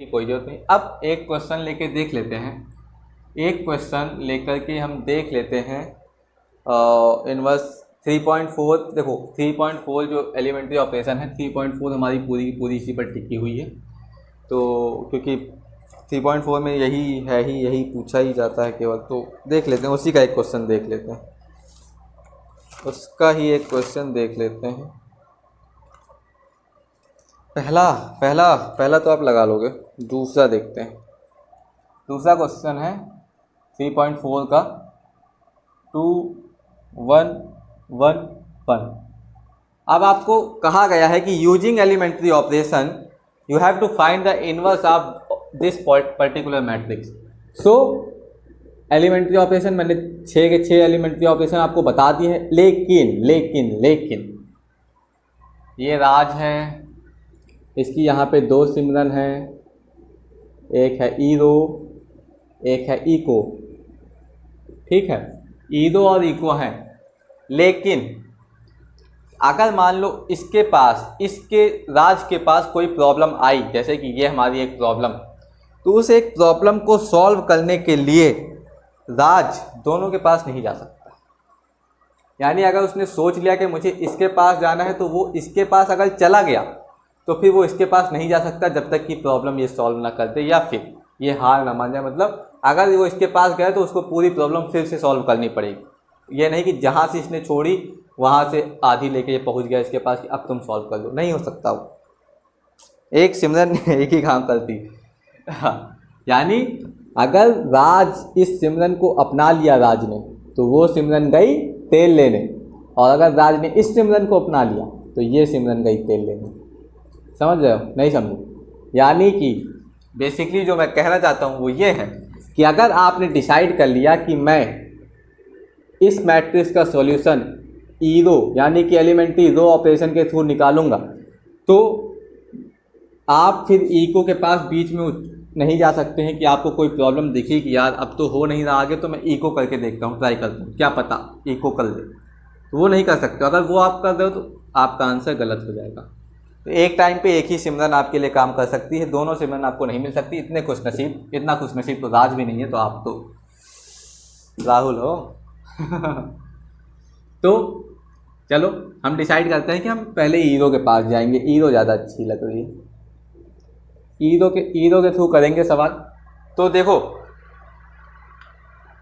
कोई जरूरत नहीं। अब एक क्वेश्चन लेके देख लेते हैं, एक क्वेश्चन लेकर के हम देख लेते हैं इनवर्स 3.4। देखो 3.4 जो एलिमेंट्री ऑपरेशन है, 3.4 हमारी पूरी की पूरी इसी पर टिकी हुई है। तो क्योंकि 3.4 में यही पूछा ही जाता है केवल, तो देख लेते हैं उसी का एक क्वेश्चन देख लेते हैं, उसका ही एक क्वेश्चन देख लेते हैं। पहला पहला पहला तो आप लगा लोगे, दूसरा देखते हैं। दूसरा क्वेश्चन है 3.4 का 2111। अब आपको कहा गया है कि using elementary operation you have to find the inverse of this particular matrix. So elementary operation मैंने 6 के 6 एलिमेंट्री ऑपरेशन आपको बता दिए हैं, लेकिन ये राज है, इसकी यहाँ पे 2 सिमरन हैं, एक है ईरो, एक है इको। ठीक है, ईरो और इको हैं। लेकिन अगर मान लो इसके पास, इसके राज के पास कोई प्रॉब्लम आई, जैसे कि ये हमारी एक प्रॉब्लम, तो उस एक प्रॉब्लम को सॉल्व करने के लिए राज दोनों के पास नहीं जा सकता। यानी अगर उसने सोच लिया कि मुझे इसके पास जाना है, तो वो इसके पास अगर चला गया तो फिर वो इसके पास नहीं जा सकता जब तक कि प्रॉब्लम ये सॉल्व ना कर दे, या फिर ये हार ना मान जाए। मतलब अगर वो इसके पास गया तो उसको पूरी प्रॉब्लम फिर से सॉल्व करनी पड़ेगी। ये नहीं कि जहाँ से इसने छोड़ी वहाँ से आधी लेके ये पहुँच गया इसके पास कि अब तुम सॉल्व कर दो, नहीं हो सकता। वो एक सिमरन एक ही काम करती। यानी अगर राज इस सिमरन को अपना लिया राज ने, तो वो सिमरन गई तेल लेने, और अगर राज ने इस सिमरन को अपना लिया तो ये सिमरन गई तेल लेने। समझ रहे हो? नहीं समझे? यानी कि बेसिकली जो मैं कहना चाहता हूँ वो ये है कि अगर आपने डिसाइड कर लिया कि मैं इस मैट्रिक्स का सॉल्यूशन ईरो यानी कि एलिमेंट्री रो ऑपरेशन के थ्रू निकालूंगा, तो आप फिर इको के पास बीच में नहीं जा सकते हैं कि आपको कोई प्रॉब्लम दिखी कि यार अब तो हो नहीं रहा आगे, तो मैं इको करके देखता हूँ, ट्राई करता हूँ, क्या पता इको कर ले। तो वो नहीं कर सकते। अगर वो आप कर रहे हो तो आपका आंसर गलत हो जाएगा। तो एक टाइम पे एक ही सिमरन आपके लिए काम कर सकती है, दोनों सिमरन आपको नहीं मिल सकती। इतना खुशनसीब तो राज भी नहीं है, तो आप तो राहुल हो। तो चलो हम डिसाइड करते हैं कि हम पहले ईरो के पास जाएंगे, ईरो ज़्यादा अच्छी लग रही है, ईरो के थ्रू करेंगे सवाल। तो देखो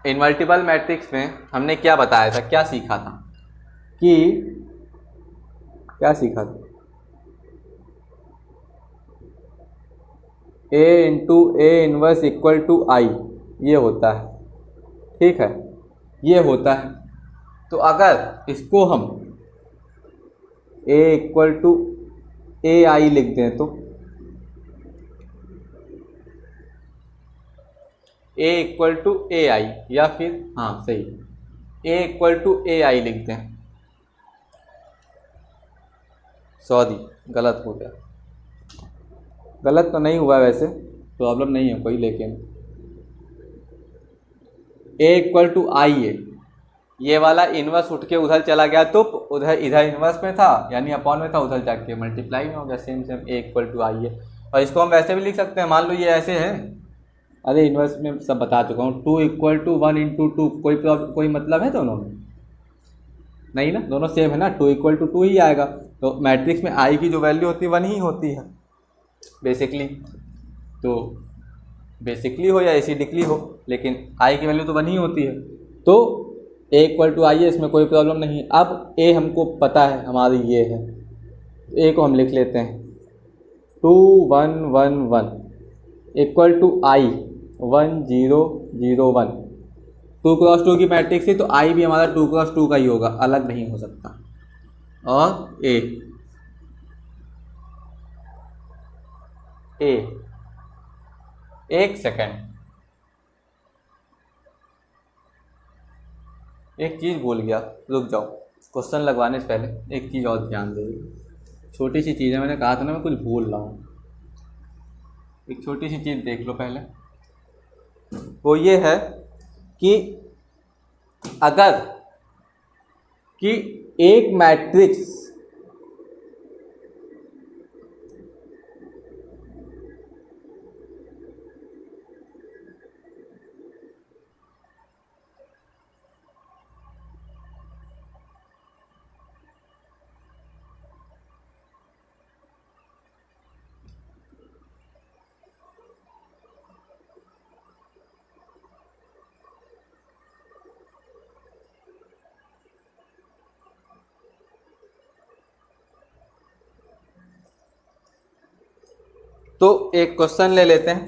इनवर्टिबल मैट्रिक्स में हमने क्या बताया था, क्या सीखा था A into A inverse equal to I, ये होता है। ठीक है, ये होता है। तो अगर इसको हम A इक्वल टू ए आई लिख दें तो A इक्वल टू ए आई, या फिर हाँ सही, A इक्वल टू ए आई लिख दें। सॉरी गलत हो गया, गलत तो नहीं हुआ, वैसे प्रॉब्लम नहीं है कोई, लेकिन A इक्वल टू आई है, ये वाला इन्वर्स उठ के उधर चला गया तो उधर इधर इन्वर्स में था यानी अपॉन में था, उधर जाके मल्टीप्लाई में हो गया। सेम A इक्वल टू आई है। और इसको हम वैसे भी लिख सकते हैं, मान लो ये ऐसे है, अरे इन्वर्स में सब बता चुका हूँ, 2 इक्वल टू 1 इंटू 2, कोई मतलब है दोनों में? नहीं ना, दोनों सेम है ना, 2 इक्वल टू 2 ही आएगा। तो मैट्रिक्स में आई की जो वैल्यू होती है 1 ही होती है बेसिकली। तो बेसिकली हो या एसिडिकली हो, लेकिन आई की वैल्यू तो 1 ही होती है। तो A इक्वल टू आई है, इसमें कोई प्रॉब्लम नहीं है। अब A हमको पता है हमारी ये है, A को हम लिख लेते हैं 2 1 1 1 इक्वल टू आई 1 0 0 1। 2 क्रॉस 2 की मैट्रिक्स है तो आई भी हमारा 2 क्रॉस 2 का ही होगा, अलग नहीं हो सकता। और A एक सेकेंड, एक चीज़ भूल गया, रुक जाओ। क्वेश्चन लगवाने से पहले एक चीज़ और ध्यान दे, छोटी सी चीज़ है, मैंने कहा था ना मैं कुछ भूल रहा हूँ। एक छोटी सी चीज़ देख लो पहले, वो ये है कि अगर कि एक मैट्रिक्स तो एक क्वेश्चन ले लेते हैं,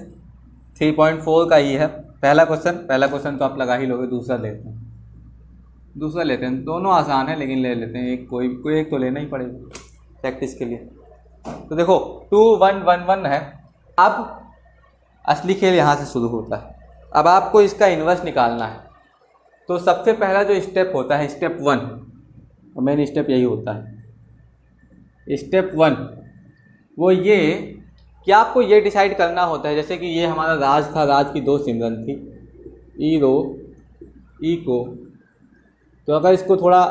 3.4 का ही है पहला क्वेश्चन तो आप लगा ही लोगे। दूसरा लेते हैं, दोनों आसान है लेकिन ले लेते हैं एक, कोई एक तो लेना ही पड़ेगा प्रैक्टिस के लिए। तो देखो 2 1 1 1 है। अब असली खेल यहाँ से शुरू होता है। अब आपको इसका इन्वर्स निकालना है। तो सबसे पहला जो स्टेप होता है, स्टेप 1, मेन स्टेप यही होता है। स्टेप 1 वो ये कि आपको ये डिसाइड करना होता है, जैसे कि ये हमारा राज था, राज की 2 सिमरन थी, ईरो इको। तो अगर इसको थोड़ा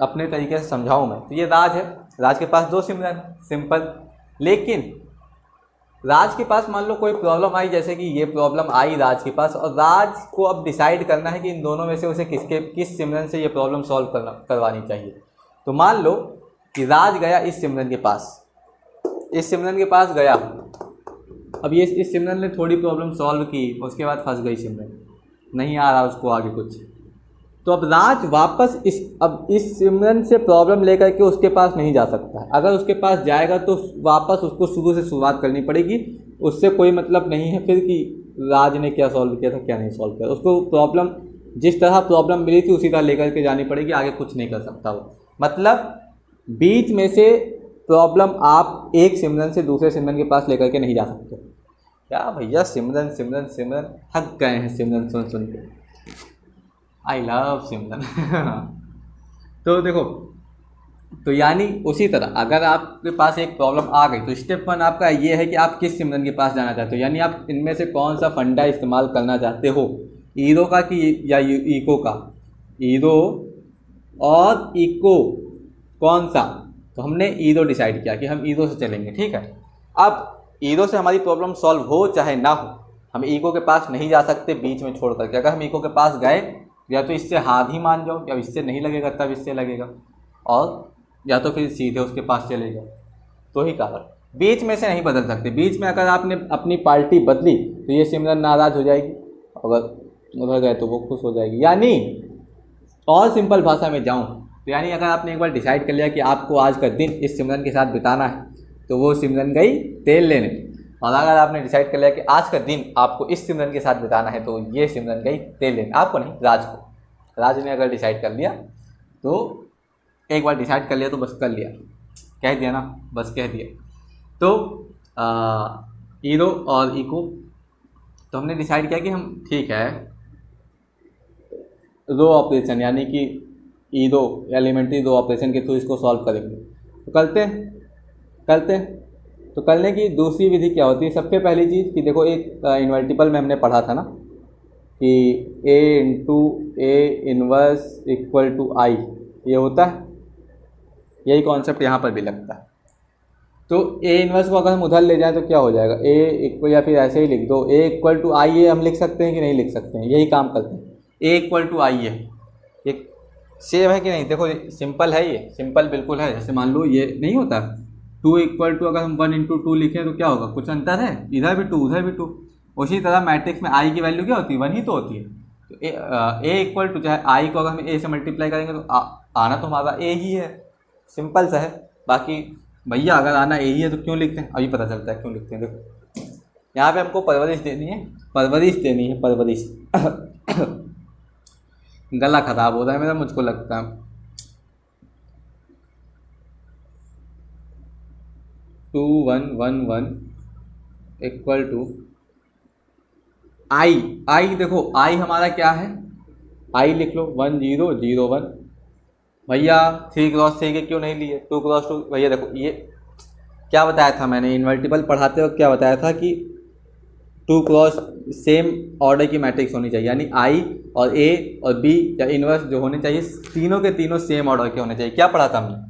अपने तरीके से समझाऊँ मैं, तो ये राज है, राज के पास 2 सिमरन, सिंपल। लेकिन राज के पास मान लो कोई प्रॉब्लम आई, जैसे कि ये प्रॉब्लम आई राज के पास, और राज को अब डिसाइड करना है कि इन दोनों में से उसे किस सिमरन से ये प्रॉब्लम सॉल्व करवानी चाहिए। तो मान लो कि राज गया इस सिमरन के पास गया। अब ये इस सिमरन ने थोड़ी प्रॉब्लम सॉल्व की, उसके बाद फंस गई सिमरन, नहीं आ रहा उसको आगे कुछ। तो अब राज वापस इस सिमरन से प्रॉब्लम लेकर के उसके पास नहीं जा सकता है। अगर उसके पास जाएगा तो वापस उसको शुरू से शुरुआत करनी पड़ेगी। उससे कोई मतलब नहीं है फिर कि राज ने क्या सॉल्व किया था, क्या नहीं सॉल्व किया। उसको प्रॉब्लम जिस तरह प्रॉब्लम मिली थी उसी तरह लेकर के जानी पड़ेगी, आगे कुछ नहीं कर सकता वो। मतलब बीच में से प्रॉब्लम आप एक सिमरन से दूसरे सिमरन के पास लेकर के नहीं जा सकते। क्या भैया सिमरन थक गए हैं सिमरन सुन के। आई लव सिमरन। तो देखो, तो यानी उसी तरह अगर आपके पास एक प्रॉब्लम आ गई तो स्टेप 1 आपका ये है कि आप किस सिमरन के पास जाना चाहते हो, यानी आप इनमें से कौन सा फंडा इस्तेमाल करना चाहते हो, ईरो का कि या इको का। ईरो और इको कौन सा, तो हमने ईरो डिसाइड किया कि हम ईरो से चलेंगे, ठीक है। अब ईरो से हमारी प्रॉब्लम सॉल्व हो चाहे ना हो, हम इको के पास नहीं जा सकते बीच में छोड़ करके। अगर हम इको के पास गए या तो इससे हाथ ही मान जाओ, या इससे नहीं लगेगा तब इससे लगेगा, और या तो फिर सीधे उसके पास चले जाओ। तो ही कारण बीच में से नहीं बदल सकते। बीच में अगर आपने अपनी पार्टी बदली तो ये सिमरन नाराज़ हो जाएगी, अगर उधर गए तो वो खुश हो जाएगी। यानी और सिंपल भाषा में जाऊँ तो यानी अगर आपने एक बार डिसाइड कर लिया कि आपको आज का दिन इस सिमरन के साथ बिताना है, तो वो सिमरन गई तेल लेने। और अगर आपने डिसाइड कर लिया कि आज का दिन आपको इस सिमरन के साथ बिताना है, तो ये सिमरन गई तेल लेने। आपको नहीं, राज को। राज ने अगर डिसाइड कर लिया तो एक बार डिसाइड कर लिया तो बस कर लिया, कह दिया ना, बस कह दिया। तो ईरो और इको, तो हमने डिसाइड किया कि हम ठीक है रो ऑपरेशन यानी कि ईरो एलिमेंट्री रो ऑपरेशन के थ्रू इसको सॉल्व करेंगे। तो करते हैं। तो करने की दूसरी विधि क्या होती है, सबसे पहली चीज़ कि देखो एक इन्वर्टिबल में हमने पढ़ा था ना कि A into A inverse equal to I, ये होता है। यही कॉन्सेप्ट यहाँ पर भी लगता है। तो A इनवर्स को अगर हम उधर ले जाएं तो क्या हो जाएगा, A इक्वल, या फिर ऐसे ही लिख दो A इक्वल टू I, ये हम लिख सकते हैं कि नहीं लिख सकते हैं, यही काम करते हैं। A इक्वल टू I है, ये सेम है कि नहीं, देखो सिंपल है, ये सिंपल बिल्कुल है। जैसे मान लो ये नहीं होता 2 इक्वल टू, अगर हम 1 इंटू 2 लिखें तो क्या होगा, कुछ अंतर है, इधर भी 2 उधर भी 2। उसी तरह मैट्रिक्स में I की वैल्यू क्या होती है, 1 ही तो होती है। तो A इक्वल टू, चाहे I को अगर हम A से मल्टीप्लाई करेंगे तो आना तो हमारा A ही है, सिंपल सा है। बाकी भैया अगर आना A ही है तो क्यों लिखते हैं, अभी पता चलता है क्यों लिखते हैं। देखो यहाँ पे हमको परवरिश देनी है, परवरिश। गला खराब हो रहा है मेरा, मुझको लगता है। 2 1 1 1 इक्वल टू I देखो I हमारा क्या है, I लिख लो 1 0 0 1। भैया 3 क्रॉस 3 के क्यों नहीं लिए, 2 क्रॉस 2। भैया देखो ये क्या बताया था मैंने, इन्वर्टिबल पढ़ाते वक्त क्या बताया था कि 2 क्रॉस सेम ऑर्डर की मैट्रिक्स होनी चाहिए, यानी I और A और B या इनवर्स जो होने चाहिए, तीनों के तीनों सेम ऑर्डर के होने चाहिए। क्या पढ़ा था हमने,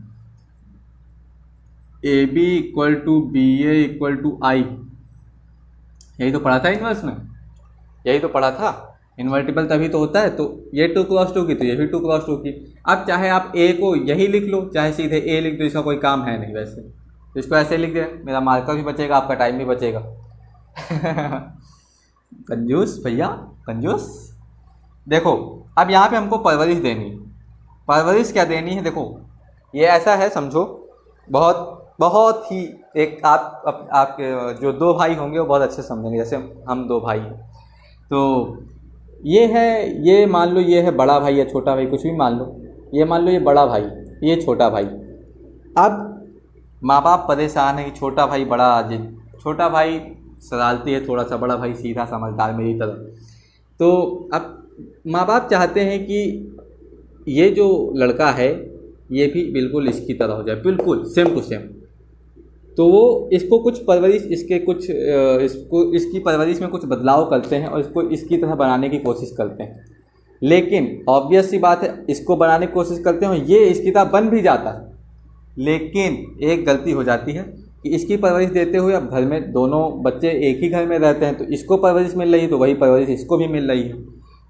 AB equal to BA equal to I, यही तो पढ़ा था इनवर्स में, यही तो पढ़ा था। इन्वर्टिबल तभी तो होता है। तो ये 2 क्रॉस 2 की, तो ये भी 2 क्रॉस 2 की। अब चाहे आप A को यही लिख लो, चाहे सीधे A लिख दो, इसका कोई काम है नहीं वैसे, तो इसको ऐसे लिख दे, मेरा मार्कर भी बचेगा, आपका टाइम भी बचेगा। कंजूस भैया कंजूस। देखो अब यहाँ पे हमको परवरिश देनी है। परवरिश क्या देनी है, देखो ये ऐसा है, समझो बहुत बहुत ही एक आपके जो दो भाई होंगे वो बहुत अच्छे समझेंगे, जैसे हम दो भाई हैं। तो ये है, ये मान लो ये है बड़ा भाई या छोटा भाई, कुछ भी मान लो, ये मान लो ये बड़ा भाई, ये छोटा भाई। अब माँ बाप परेशान है कि छोटा भाई बड़ा, छोटा भाई शरारती है थोड़ा सा, बड़ा भाई सीधा समझदार मेरी तरह। तो अब माँ बाप चाहते हैं कि ये जो लड़का है ये भी बिल्कुल इसकी तरह हो जाए, बिल्कुल सेम टू सेम। तो वो इसको कुछ परवरिश, इसके कुछ इसकी परवरिश में कुछ बदलाव करते हैं और इसको इसकी तरह बनाने की कोशिश करते हैं। लेकिन ऑब्वियस सी बात है, इसको बनाने की कोशिश करते हैं और ये इसकी तरह बन भी जाता है। लेकिन एक गलती हो जाती है कि इसकी परवरिश देते हुए अब घर में दोनों बच्चे एक ही घर में रहते हैं, तो इसको परवरिश मिल रही है तो वही परवरिश इसको भी मिल रही है,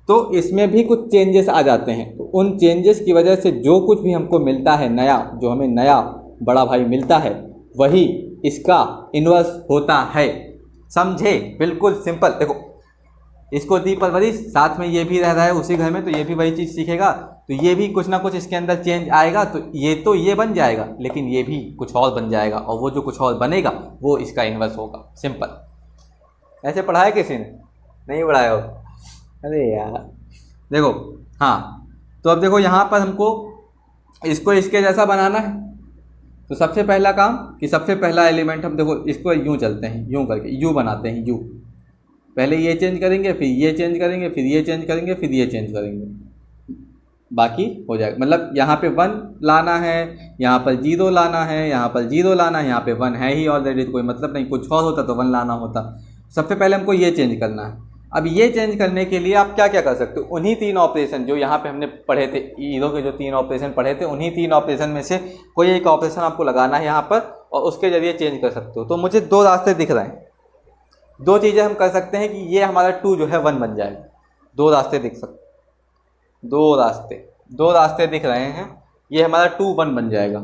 तो इसमें भी कुछ चेंजेस आ जाते हैं। तो उन चेंजेस की वजह से जो कुछ भी हमको मिलता है नया, जो हमें नया बड़ा भाई मिलता है, वही इसका इन्वर्स होता है। समझे? बिल्कुल सिंपल। देखो, इसको दी परवरिश, साथ में ये भी रह रहा है उसी घर में, तो ये भी वही चीज़ सीखेगा, तो ये भी कुछ ना कुछ इसके अंदर चेंज आएगा, तो ये बन जाएगा, लेकिन ये भी कुछ और बन जाएगा, और वो जो कुछ और बनेगा वो इसका इन्वर्स होगा। सिंपल। ऐसे पढ़ाया किसी ने? नहीं पढ़ाया हो? अरे यार देखो, हाँ, तो अब देखो यहाँ पर हमको इसको इसके जैसा बनाना है। तो सबसे पहला काम कि सबसे पहला एलिमेंट हम देखो इसको यूँ चलते हैं, यूँ करके यू बनाते हैं। यू पहले ये चेंज करेंगे, फिर ये चेंज करेंगे, फिर ये चेंज करेंगे, फिर ये चेंज करेंगे, बाकी हो जाएगा। मतलब यहाँ पे 1 लाना है, यहाँ पर 0 लाना है, यहाँ पर 0 लाना है, यहाँ पे 1 है ही ऑलरेडी, तो कोई मतलब नहीं। कुछ और होता तो 1 लाना होता। सबसे पहले हमको ये चेंज करना है। अब ये चेंज करने के लिए आप क्या क्या कर सकते हो? उन्हीं 3 ऑपरेशन जो यहाँ पे हमने पढ़े थे, ईरो के जो 3 ऑपरेशन पढ़े थे, उन्हीं 3 ऑपरेशन में से कोई एक ऑपरेशन आपको लगाना है यहाँ पर, और उसके ज़रिए चेंज कर सकते हो। तो मुझे 2 रास्ते दिख रहे हैं, 2 चीज़ें हम कर सकते हैं कि ये हमारा 2 जो है 1 बन जाएगा। 2 रास्ते दिख सकते, 2 रास्ते दिख रहे हैं, ये हमारा 2 1 बन जाएगा।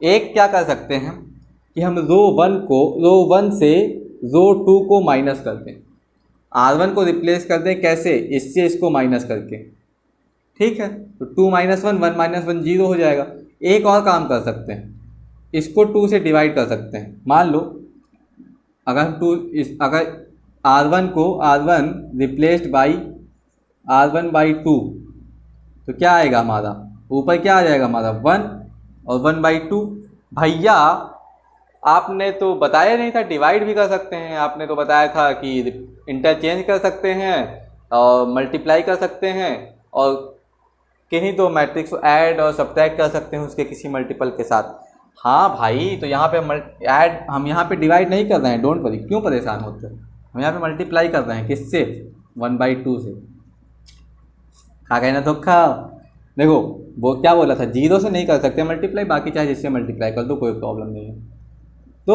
एक क्या कर सकते हैं कि हम रो 1 से रो 2 को माइनस कर दें, R1 को रिप्लेस कर दें। कैसे? इससे इसको माइनस करके, ठीक है। तो 2 - 1 1 - 1 0 हो जाएगा। एक और काम कर सकते हैं, इसको 2 से डिवाइड कर सकते हैं। मान लो अगर हम अगर R1 रिप्लेस्ड बाई R1/2, तो क्या आएगा हमारा? ऊपर क्या आ जाएगा हमारा? 1 और 1/2। भैया आपने तो बताया नहीं था डिवाइड भी कर सकते हैं, आपने तो बताया था कि इंटरचेंज कर सकते हैं और मल्टीप्लाई कर सकते हैं, और किन्हीं तो मैट्रिक्स को ऐड और सब्ट्रैक्ट कर सकते हैं उसके किसी मल्टीपल के साथ। हाँ भाई, तो यहाँ पे हम यहाँ पे डिवाइड नहीं कर रहे हैं, डोंट वरी, क्यों परेशान होते हैं। हम यहाँ पे मल्टीप्लाई कर रहे हैं, किससे? 1/2 से। खा गए ना धोखा। देखो वो क्या बोला था, 0 से नहीं कर सकते मल्टीप्लाई, बाकी चाहे जिससे मल्टीप्लाई कर दो, कोई प्रॉब्लम नहीं है। तो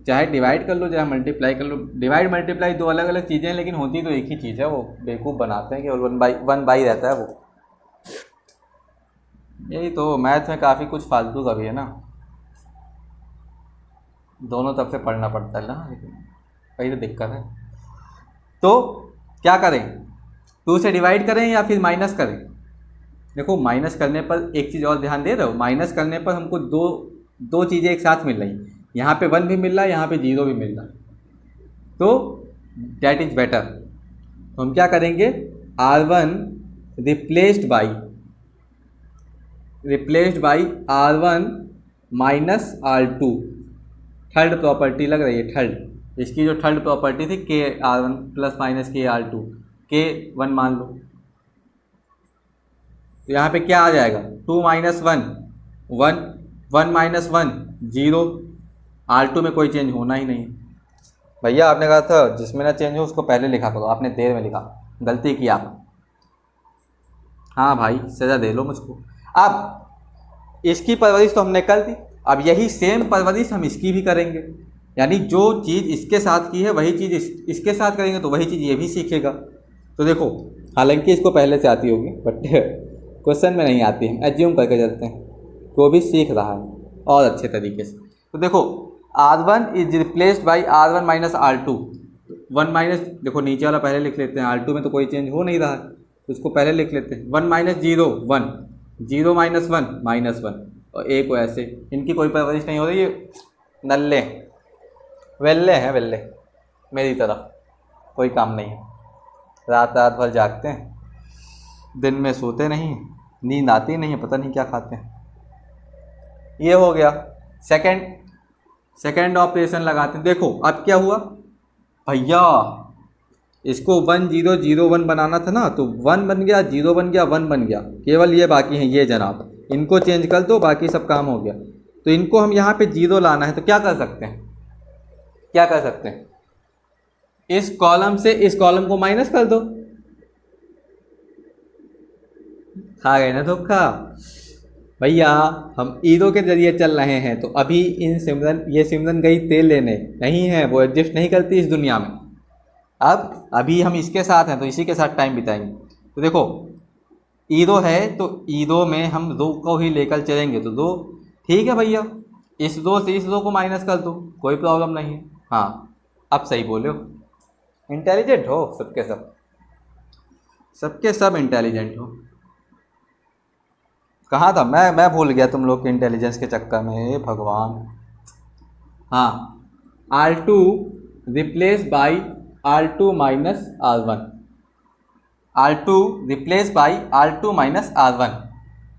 चाहे डिवाइड कर लो, चाहे मल्टीप्लाई कर लो। डिवाइड मल्टीप्लाई 2 अलग अलग चीज़ें हैं, लेकिन होती तो एक ही चीज़ है। वो बेवकूफ़ बनाते हैं कि 1 बाई रहता है वो। यही तो मैथ में काफ़ी कुछ फालतू का भी है ना, दोनों तरफ से पढ़ना पड़ता है ना, वही तो दिक्कत है। तो क्या करें, 2 से डिवाइड करें या फिर माइनस करें? देखो माइनस करने पर एक चीज़ और ध्यान दे रहे हो, माइनस करने पर हमको दो चीज़ें एक साथ मिल रही, यहाँ पे 1 भी मिल रहा है, यहाँ पे 0 भी मिल रहा है, तो डैट इज बेटर। तो हम क्या करेंगे, R1 replaced by R1 minus R2। Third property लग रही है, थर्ड, इसकी जो थर्ड प्रॉपर्टी थी के R1 प्लस माइनस के R2, के 1 मान लो। तो यहाँ पे क्या आ जाएगा, 2 - 1 1 1 - 1 0। R2 में कोई चेंज होना ही नहीं। भैया आपने कहा था जिसमें ना चेंज हो उसको पहले लिखा करो, आपने देर में लिखा, गलती की आप। हाँ भाई सज़ा दे लो मुझको। अब इसकी परवरिश तो हमने कर दी, अब यही सेम परवरिश हम इसकी भी करेंगे, यानी जो चीज़ इसके साथ की है वही चीज़ इसके साथ करेंगे, तो वही चीज़ ये भी सीखेगा। तो देखो, हालांकि इसको पहले से आती होगी बट क्वेश्चन में नहीं आती है, एज्यूम करके चलते हैं, वो भी सीख रहा है और अच्छे तरीके से। तो देखो R1 is replaced by R1 minus R2। 1 minus, देखो नीचे वाला पहले लिख लेते हैं, R2 में तो कोई चेंज हो नहीं रहा है, उसको पहले लिख लेते हैं। 1 - 0 1, 0 - 1 -1, और ए को ऐसे, इनकी कोई परवरिश नहीं हो रही, ये नल्ले वेल्ले हैं, वेल्ले मेरी तरह, कोई काम नहीं है, रात रात भर जागते हैं, दिन में सोते नहीं, नींद आती नहीं है, पता नहीं क्या खाते हैं। ये हो गया सेकंड ऑपरेशन लगाते हैं। देखो अब क्या हुआ भैया, इसको 1 0 0 1 बनाना था ना, तो 1 बन गया, 0 बन गया, 1 बन गया, केवल ये बाकी हैं ये जनाब, इनको चेंज कर दो, बाकी सब काम हो गया। तो इनको हम यहाँ पे 0 लाना है, तो क्या कर सकते हैं, क्या कर सकते हैं, इस कॉलम से इस कॉलम को माइनस कर दो। खा गए ना धोखा भैया, हम ईदों के जरिए चल रहे हैं, तो अभी इन सिमरन गई तेल लेने, नहीं है वो एडजस्ट नहीं करती इस दुनिया में। अब अभी हम इसके साथ हैं तो इसी के साथ टाइम बिताएंगे। तो देखो ईदो है तो ईदो में हम 2 को ही लेकर चलेंगे, तो 2 ठीक है भैया, इस 2 से इस 2 को माइनस कर दो, कोई प्रॉब्लम नहीं है। हाँ अब सही बोले हो, इंटेलिजेंट हो सबके सब इंटेलिजेंट हो। कहाँ था मैं भूल गया तुम लोग के इंटेलिजेंस के चक्कर में, भगवान। हाँ R2 replace by R2 minus R1, R2 replace by R2 minus R1,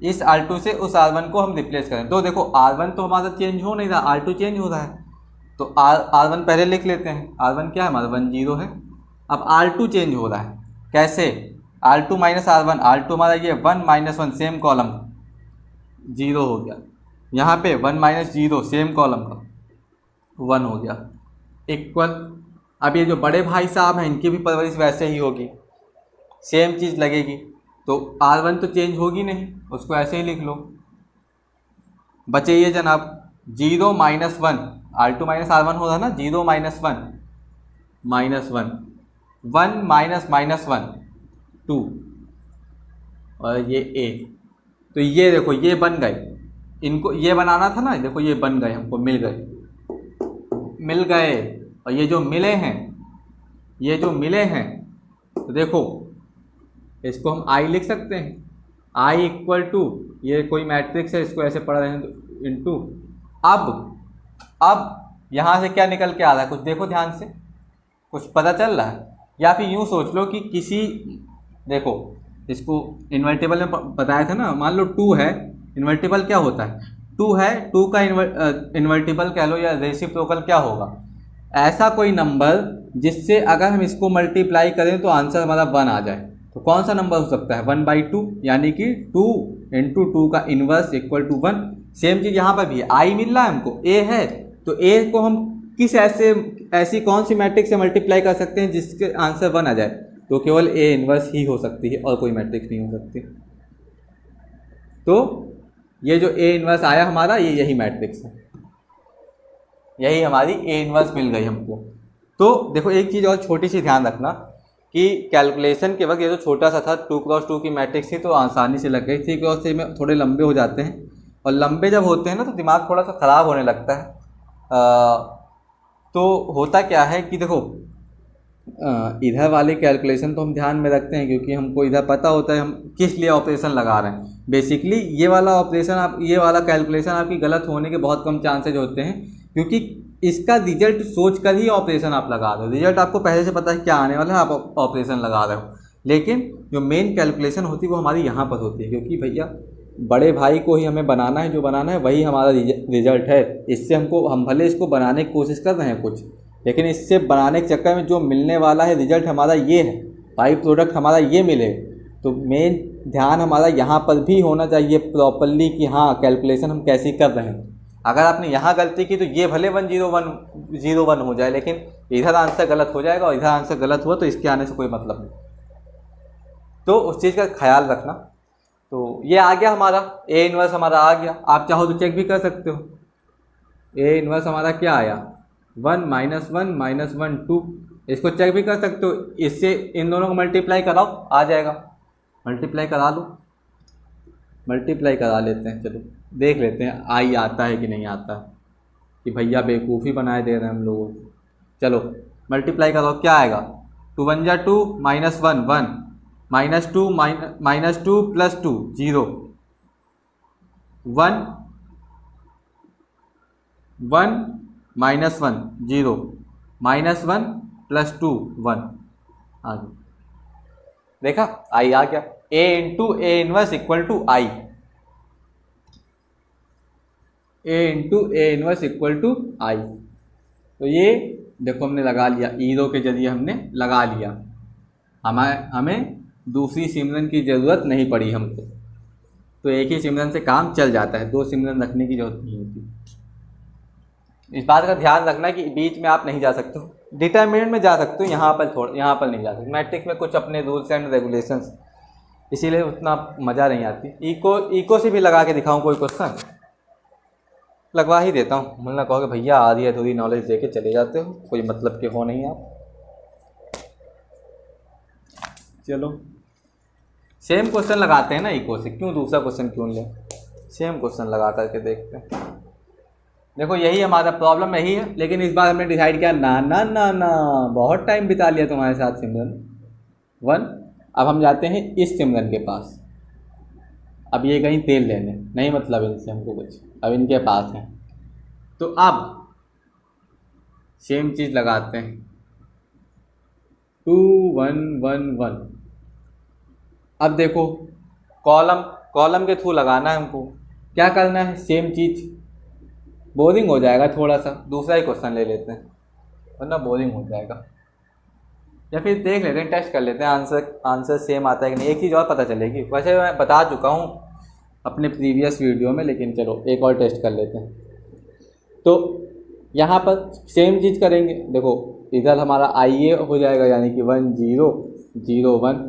इस R2 से उस R1 को हम रिप्लेस करें। तो देखो R1 तो हमारा चेंज हो नहीं रहा, R2 चेंज हो रहा है, तो R1 पहले लिख लेते हैं। R1 क्या है हमारा 1 0 है। अब R2 चेंज हो रहा है, कैसे, R2 माइनस R1, R2 हमारा ये 1 माइनस 1 सेम कॉलम 0 हो गया, यहाँ पे 1 माइनस 0 सेम कॉलम का 1 हो गया, इक्वल। अब ये जो बड़े भाई साहब हैं इनकी भी परवरिश वैसे ही होगी, सेम चीज़ लगेगी, तो R1 तो चेंज होगी नहीं, उसको ऐसे ही लिख लो। बचे ये जनाब 0 माइनस 1, R2 माइनस R1 हो रहा ना, 0 माइनस 1 माइनस 1, 1 माइनस माइनस 1 2, और ये A। तो ये देखो ये बन गए, इनको ये बनाना था ना, देखो ये बन गए, हमको मिल गए। और ये जो मिले हैं तो देखो इसको हम I लिख सकते हैं, I इक्वल टू, ये कोई मैट्रिक्स है, इसको ऐसे पढ़ रहे हैं तो इनटू। अब यहाँ से क्या निकल के आ रहा है, कुछ देखो ध्यान से, कुछ पता चल रहा है? या फिर यूँ सोच लो कि किसी, देखो इसको इन्वर्टिबल में बताया था ना, मान लो 2 है, इन्वर्टिबल क्या होता है, 2 है, 2 का इन्वर्टिबल कह लो या रेसिप्रोकल क्या होगा, ऐसा कोई नंबर जिससे अगर हम इसको मल्टीप्लाई करें तो आंसर हमारा 1 आ जाए। तो कौन सा नंबर हो सकता है, 1/2, यानी कि 2 इंटू 2 का इन्वर्स इक्वल टू 1। सेम चीज़ यहाँ पर भी है, I मिल रहा है हमको, A है, तो A को हम किस ऐसी कौन सी मैट्रिक्स से मल्टीप्लाई कर सकते हैं जिसके आंसर 1 आ जाए, तो केवल A इन्वर्स ही हो सकती है और कोई मैट्रिक्स नहीं हो सकती। तो ये जो A इन्वर्स आया हमारा, ये यही मैट्रिक्स है, यही हमारी A इन्वर्स मिल गई हमको। तो देखो एक चीज़ और छोटी सी ध्यान रखना कि कैलकुलेशन के वक्त ये जो छोटा सा था 2x2 की मैट्रिक्स थी तो आसानी से लग गई, 3x3 में थोड़े लंबे हो जाते हैं, और लंबे जब होते हैं ना तो दिमाग थोड़ा सा ख़राब होने लगता है। तो होता क्या है कि देखो इधर वाले कैलकुलेशन तो हम ध्यान में रखते हैं क्योंकि हमको इधर पता होता है हम किस लिए ऑपरेशन लगा रहे हैं। बेसिकली ये वाला ऑपरेशन ये वाला कैलकुलेशन आपकी गलत होने के बहुत कम चांसेज होते हैं, क्योंकि इसका रिजल्ट सोच कर ही ऑपरेशन आप लगा रहे हो। रिजल्ट आपको पहले से पता है क्या आने वाला है, आप ऑपरेशन लगा रहे हो, लेकिन जो मेन कैलकुलेशन होती है वो हमारी यहाँ पर होती है, क्योंकि भैया बड़े भाई को ही हमें बनाना है, जो बनाना है वही हमारा रिजल्ट है। इससे हम भले इसको बनाने की कोशिश कर रहे हैं कुछ, लेकिन इससे बनाने के चक्कर में जो मिलने वाला है रिजल्ट हमारा ये है, फाइनल प्रोडक्ट हमारा ये मिले। तो मेन ध्यान हमारा यहाँ पर भी होना चाहिए प्रॉपरली कि हाँ कैलकुलेशन हम कैसे कर रहे हैं। अगर आपने यहाँ गलती की तो ये भले 1 0 1 हो जाए, लेकिन इधर आंसर गलत हो जाएगा, और इधर आंसर गलत हुआ तो इसके आने से कोई मतलब नहीं। तो उस चीज़ का ख्याल रखना। तो ये आ गया हमारा A इन्वर्स, हमारा आ गया। आप चाहो तो चेक भी कर सकते हो, A इन्वर्स हमारा क्या आया, 1 माइनस 1 माइनस 1 2। इसको चेक भी कर सकते हो, इससे इन दोनों को मल्टीप्लाई कराओ, आ जाएगा। मल्टीप्लाई करा लो, मल्टीप्लाई करा लेते हैं, चलो देख लेते हैं आई आता है कि नहीं आता, कि भैया बेवकूफ़ी बनाए दे रहे हैं हम लोगों को। चलो मल्टीप्लाई करो, क्या आएगा, 2 1 जा 2 माइनस 1 1 माइनस 2 प्लस 2 0 1 1 -1 0 -1 + 2 1 आ गया। देखा आई आ गया, A into A inverse equal to I, A into A inverse equal to I. तो ये देखो हमने लगा लिया, ईरो के जरिए हमने लगा लिया, हमें दूसरी सिमरन की ज़रूरत नहीं पड़ी हमको। तो एक ही सिमरन से काम चल जाता है, 2 सिमरन रखने की जरूरत नहीं होती। इस बात का ध्यान रखना कि बीच में आप नहीं जा सकते हो, डिटरमिनेंट में जा सकते हो, यहाँ पर नहीं जा सकते। मैट्रिक्स में कुछ अपने रूल्स एंड रेगुलेशंस, इसीलिए उतना मज़ा नहीं आती। इको से भी लगा के दिखाऊं कोई क्वेश्चन, लगवा ही देता हूँ, मुझे ना कहोगे भैया आधी अधूरी नॉलेज दे के चले जाते हो, कोई मतलब के हो नहीं आप। चलो सेम क्वेश्चन लगाते हैं ना इको से, क्यों दूसरा क्वेश्चन क्यों लें, सेम क्वेश्चन लगा करके देखते हैं। देखो यही हमारा प्रॉब्लम यही है, लेकिन इस बार हमने डिसाइड किया ना ना ना ना, बहुत टाइम बिता लिया तुम्हारे साथ सिमरन 1। अब हम जाते हैं इस सिमरन के पास, अब ये कहीं तेल लेने नहीं, मतलब इनसे हमको कुछ, अब इनके पास है। तो अब सेम चीज़ लगाते हैं, 2 1 1 1। अब देखो कॉलम के थ्रू लगाना है हमको, क्या करना है, सेम चीज़, बोरिंग हो जाएगा थोड़ा सा, दूसरा ही क्वेश्चन ले लेते हैं वरना बोरिंग हो जाएगा, या फिर देख लेते हैं, टेस्ट कर लेते हैं आंसर सेम आता है कि नहीं, एक चीज़ और पता चलेगी। वैसे मैं बता चुका हूँ अपने प्रीवियस वीडियो में, लेकिन चलो एक और टेस्ट कर लेते हैं। तो यहाँ पर सेम चीज़ करेंगे, देखो इधर हमारा IA हो जाएगा, यानी कि 1 0 0 1।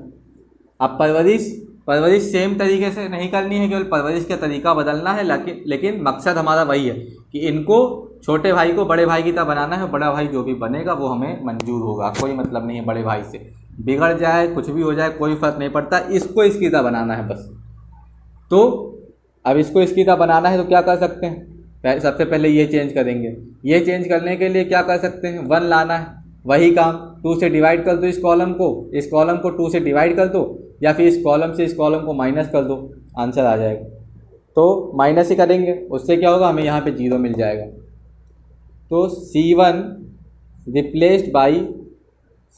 अब परवरिश सेम तरीके से नहीं करनी है, केवल परवरिश का तरीका बदलना है, लेकिन मकसद हमारा वही है कि इनको छोटे भाई को बड़े भाई की तरह बनाना है। बड़ा भाई जो भी बनेगा वो हमें मंजूर होगा, कोई मतलब नहीं है बड़े भाई से, बिगड़ जाए कुछ भी हो जाए कोई फ़र्क नहीं पड़ता, इसको इसकी तरह बनाना है बस। तो अब इसको इसकी तरह बनाना है तो क्या कर सकते हैं, सबसे पहले ये चेंज करेंगे। ये चेंज करने के लिए क्या कर सकते हैं, 1 लाना है, वही काम 2 से डिवाइड कर दो, इस कॉलम को 2 से डिवाइड कर दो, या फिर इस कॉलम से इस कॉलम को माइनस कर दो, आंसर आ जाएगा। तो माइनस ही करेंगे, उससे क्या होगा, हमें यहाँ पे 0 मिल जाएगा। तो C1 replaced by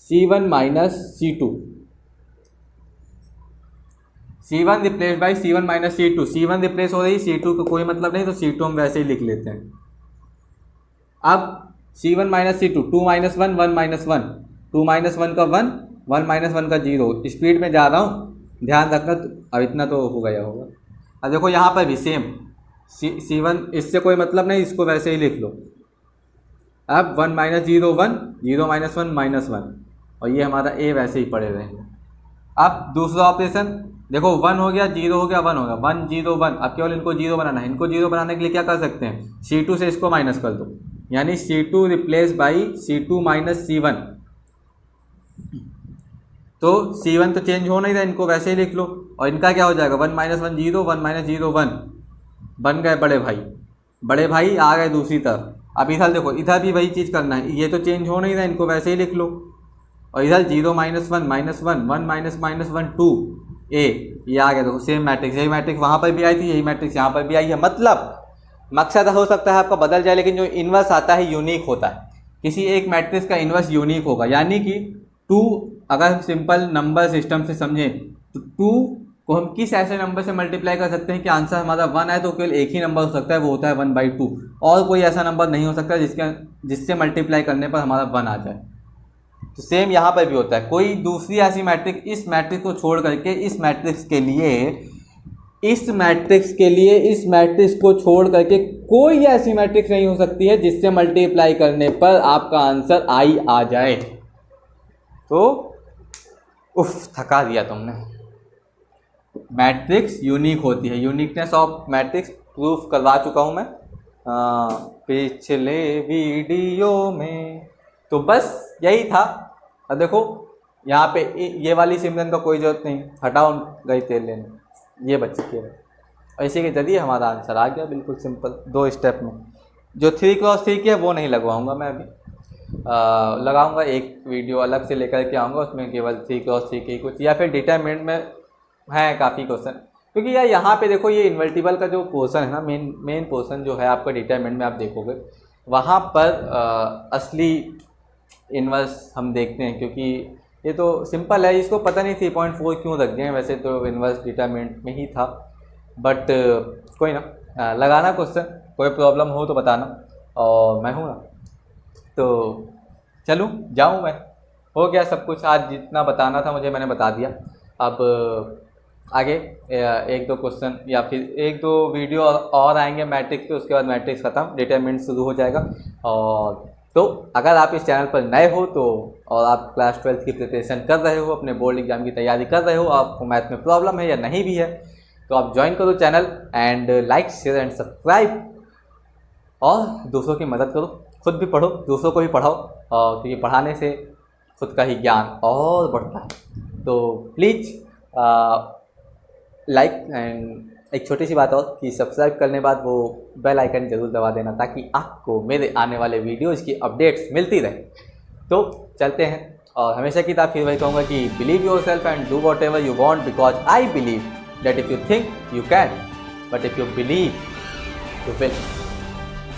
C1 minus C2, C1 replace by C1 minus C2, C1 replace हो रही, C2 को कोई मतलब नहीं, तो C2 हम वैसे ही लिख लेते हैं। अब C1 माइनस C2, 2 - 1 1 - 1, 2 - 1 का 1 1 - 1 का 0। स्पीड में जा रहा हूँ, ध्यान रखना, अब इतना तो हो गया होगा। अब देखो यहाँ पर भी सेम C1, इससे कोई मतलब नहीं, इसको वैसे ही लिख लो। अब 1 - 0 1 0 - 1 -1, और ये हमारा A वैसे ही पड़े रहेंगे। अब दूसरा ऑपरेशन देखो, 1 हो गया 0 हो गया 1 हो गया, 1 0 1। अब केवल इनको 0 बनाना है, इनको 0 बनाने के लिए क्या कर सकते हैं, C2 से इसको माइनस कर दो, यानी C2 replace by C2 minus C1। तो C1 तो चेंज हो नहीं रहा, इनको वैसे ही लिख लो, और इनका क्या हो जाएगा, 1 - 1 0 1 - 0 1, बन गए बड़े भाई आ गए दूसरी तरफ। अब इधर देखो, इधर भी वही चीज़ करना है, ये तो चेंज हो नहीं रहा, इनको वैसे ही लिख लो, और इधर 0 - 1 -1 1 -1 2 A, ये आ गया। देखो सेम मैट्रिक्स, यही मैट्रिक्स वहाँ पर भी आई थी, यही मैट्रिक्स यहाँ पर भी आई है। मतलब मकसद हो सकता है आपका बदल जाए, लेकिन जो इन्वर्स आता है यूनिक होता है, किसी एक मैट्रिक्स का इन्वर्स यूनिक होगा। यानी कि 2, अगर हम सिंपल नंबर सिस्टम से समझें तो 2 को हम किस ऐसे नंबर से मल्टीप्लाई कर सकते हैं कि आंसर हमारा 1 आए, तो केवल एक ही नंबर हो सकता है, वो होता है 1/2, और कोई ऐसा नंबर नहीं हो सकता जिससे मल्टीप्लाई करने पर हमारा 1 आ जाए। तो सेम यहाँ पर भी होता है, कोई दूसरी ऐसी मैट्रिक्स इस मैट्रिक्स को छोड़ करके इस मैट्रिक्स को छोड़ करके कोई ऐसी मैट्रिक्स नहीं हो सकती है जिससे मल्टीप्लाई करने पर आपका आंसर I आ जाए। तो उफ, थका दिया तुमने। मैट्रिक्स यूनिक होती है, यूनिकनेस ऑफ मैट्रिक्स प्रूफ करवा चुका हूँ मैं पिछले वीडियो में। तो बस यही था। अब देखो यहाँ पे ये वाली सिमरन का कोई जरूरत नहीं, हटाओ, गई तेल लेने, ये बच्चे के, और इसी के जरिए हमारा आंसर आ गया, बिल्कुल सिंपल 2 स्टेप में। जो 3x3 की है वो नहीं लगवाऊंगा मैं अभी, लगाऊंगा एक वीडियो अलग से लेकर के आऊँगा, उसमें केवल 3x3 की कुछ, या फिर डिटरमिनेंट में है काफ़ी क्वेश्चन, क्योंकि यार यहाँ पे देखो ये इन्वर्टिबल का जो पोर्शन है ना, मेन पोर्शन जो है आपका डिटरमिनेंट में आप देखोगे वहाँ पर असली इन्वर्स हम देखते हैं, क्योंकि ये तो सिंपल है, इसको पता नहीं 3.4 क्यों रख दिए, वैसे तो इन्वर्स डिटरमिनेंट में ही था, बट कोई ना, लगाना क्वेश्चन, कोई प्रॉब्लम हो तो बताना, और मैं हूँ ना, तो चलूँ जाऊँ मैं, हो गया सब कुछ, आज जितना बताना था मुझे मैंने बता दिया। अब आगे एक दो क्वेश्चन या फिर एक दो वीडियो और आएंगे मैट्रिक्स पे, उसके बाद मैट्रिक्स ख़त्म, डिटरमिनेंट शुरू हो जाएगा। और तो अगर आप इस चैनल पर नए हो तो, और आप क्लास 12 की प्रिपरेशन कर रहे हो, अपने बोर्ड एग्जाम की तैयारी कर रहे हो, आपको मैथ में प्रॉब्लम है या नहीं भी है, तो आप ज्वाइन करो channel and like share and subscribe, और दूसरों की मदद करो, खुद भी पढ़ो, दूसरों को भी पढ़ाओ, और क्योंकि पढ़ाने से खुद का ही ज्ञान और बढ़ता है। तो प्लीज़ लाइक एंड एक छोटी सी बात और कि सब्सक्राइब करने के बाद वो बेल आइकन जरूर दबा देना, ताकि आपको मेरे आने वाले वीडियोज़ की अपडेट्स मिलती रहे। तो चलते हैं, और हमेशा की तरह फिर वही कहूँगा कि believe yourself and do whatever you want, because I believe that if you think you can, but if you believe you will.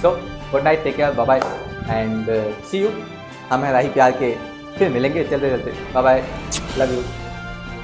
So good night, take care, bye bye and see you. हम हैं राही प्यार के, फिर मिलेंगे चलते चलते, bye bye, love you.